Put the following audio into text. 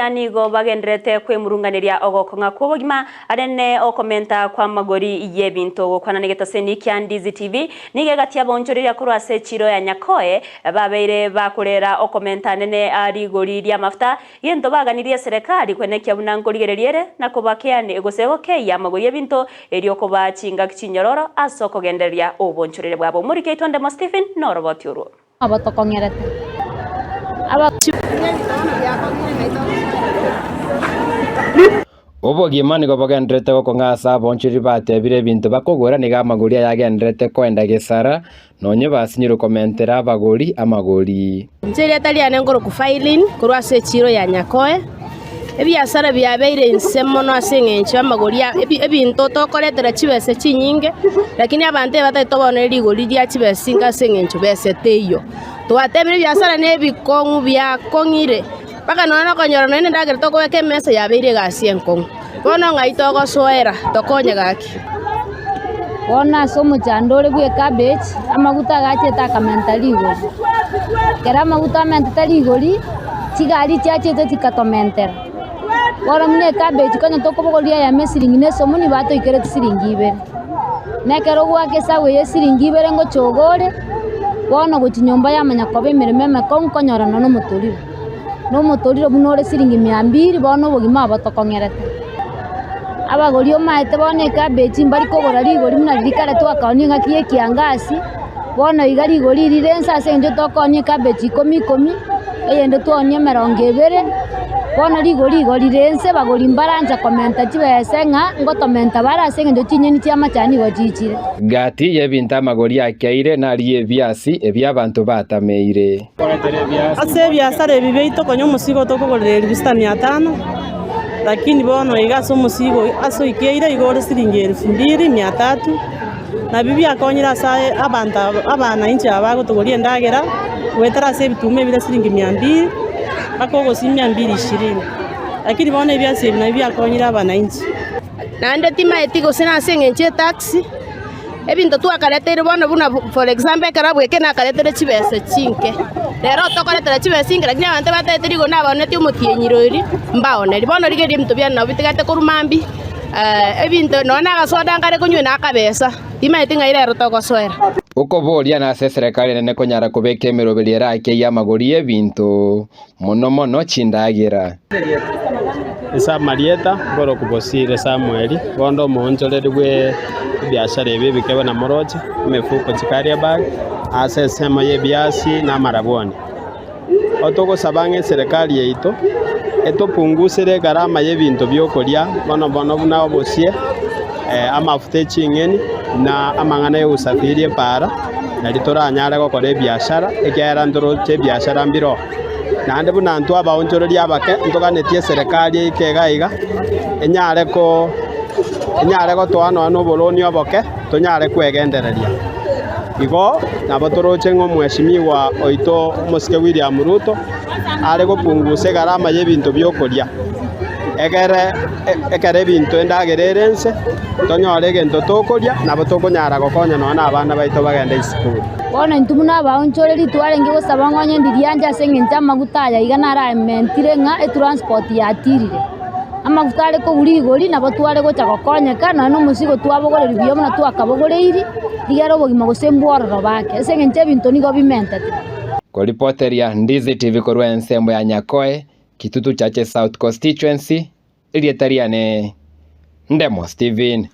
Yani go bagendrete kwe murunganiria ogokonga kubogima arene okomenta kwa magori yebinto gokwana negeta seni kyandizi TV nige gatia bonchorira kurwase chiro ya nyakoe babeire bakurera okomenta nene ari gori ria mafuta yento baganirie serikali kwenekia bunangorigereriere na kubakeane egosego ke ya magori yebinto erio koba chinga kinyororo asoko genderia obonchorire bwabo muri keitonde mo Stephen no robotiuru abatokongerete aba Obogimani gobagendrete gokongasa bonchiri batebire bintu bakogora niga amagori ayagendrete kwenda gesara nonye basinyiro komentera abagori amagori njeri atali anengoro ku filing kurwase chiro ya nyakoe ebiasara byabeire nsemo no asengenche amagori ebintu tokoretera chibese chinyinge lakini abante bataitobona rigori ria chibese singa sengencho beseteyo twatemire biasara nebikongu byakongire baka nona konyora nene ndagere tokoweke mesa yabeire gasi enkongu bono ngaito gosoera tokonye gaki bona somo chandore bwe cabbage amaguta gache takamentaligo kera amaguta mentaligo tigari chache tikatomentera bora mune cabbage konya tokobogoria ya mesiringi ne somo ni bato ikere siringi ibere nekero gwake sawe yesiringi ibere ngo chogore bono gochinyomba ya manyakobe mirememe konkonyora no muturiro no muturiro bunore siringi 200 bono bogima abatokongerete abagori omaete bone cabbage mbari kogora rigori muna rikare twakaoni ngakie kiangasi bono igari gori rirensa senjo tokoni cabbage 10 eyende tuonye 200 bono rigori rense bagori mbaranja komenta chibesenga ngotomenta barasenga chinyeni tia machani gochichire gati yebinta amagori akeire nari ebiasi ebyabantu batameire ase biasara ebibeito konyo musigo tokogorera bisitani 500 lakini bono igaso musigo aso ikeire igore siringi 2300 na bibi akonyira asa abana inche abagotogoria ndagera wetara ase bitume bira siringi 200 bakogo si 220 lakini bono ebiasi ebi na bibi akonyira abana inche nande tima etigo sena sengenche taxi ebinto twakaretere bono buna for example karabweke na karetere chibese chinke rero tokoretera chibese ingira kinya bante batetirigo naboneti umutienyirori mbaoneri bono rigeri mto bya nabo bitigate kurumambi ebinto nona gasoda ngare kunywe nakabesa tima etinga ire rotogosoera ukoboria na serikali nene konyara kubeka emiroberiera ake ya magori ebintu mono chindagira esa marieta boro kubosire Samuel bondo monjoreri bwe biashara ebi bikebe na moroche mefuko chikaria bag ase sema ye biasi na maraboni otoko sabange serikali yeito etopungusire garama y'ebintu byokoria bono buna obosie amafuta chingeni na amangana yo usafiri para na litoranyara gokora biashara ekera ndoro che biashara mbiro nande buna ntu abaonjoreri abake ntoganetie serikali ikegaiga enyare ko twana no boloni oboke tonyare kwegendereria igo nabo toroche ngo mweshimiwa oito Musike William Ruto are gopunguse garama y'ebintu byokoria ekere bintu endagererense tonyore gento tokoria nabo tokonyara gokonya nona abana baito bagenda iskuru bona ntumuna baonchoreri twarenge gosaba ngonye ndirianja sengencha maguta ya igana ara mentire nga transport ya tirire amaguta are ko burigori nabo tware gocha gokonyeka na no musigo twabogoreri byo muna twakabogoreiri digero bogima gosembworo bake sengenche bintu nigo bimentete ko reporteria Ndizi TV korwa ensembo ya Nyakoe Kitutu Chache South Constituency ilietariane Ndemo Stephen